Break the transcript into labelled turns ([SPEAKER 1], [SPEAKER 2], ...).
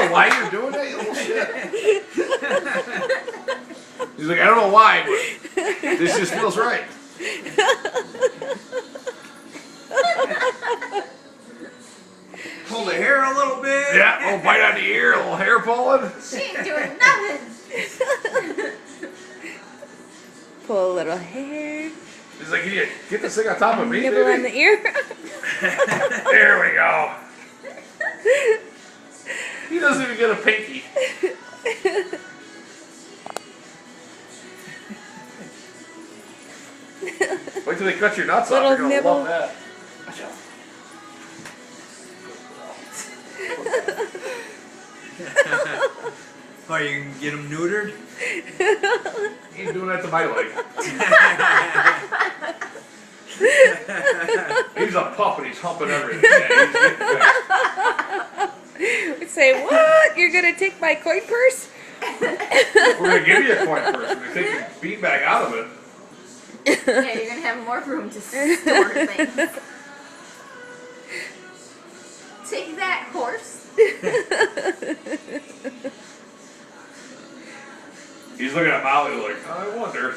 [SPEAKER 1] know why you're doing that, you little shit. He's like, I don't know why, but this just feels right.
[SPEAKER 2] Pull the hair a little bit.
[SPEAKER 1] Yeah, a little bite on the ear, a little hair pulling.
[SPEAKER 3] She ain't doing nothing.
[SPEAKER 4] Pull a little hair.
[SPEAKER 1] He's like, yeah, get this thing on top of me,
[SPEAKER 4] Nibble on
[SPEAKER 1] baby.
[SPEAKER 4] the ear.
[SPEAKER 1] There we go. He doesn't even get a pinky. Wait till they cut your nuts off.
[SPEAKER 4] Little
[SPEAKER 1] You're gonna
[SPEAKER 4] nibble.
[SPEAKER 1] love that. Watch out.
[SPEAKER 2] Oh, you can get him neutered?
[SPEAKER 1] He ain't doing that to my leg. He's a pup and he's humping everything. Yeah, he's getting fixed.
[SPEAKER 4] Say, what? You're going to take my coin purse?
[SPEAKER 1] We're gonna give you a coin purse. We're gonna take your beat bag out of it.
[SPEAKER 3] Yeah, you're gonna have more room to store things. Take that, horse.
[SPEAKER 1] He's looking at Molly like, I wonder.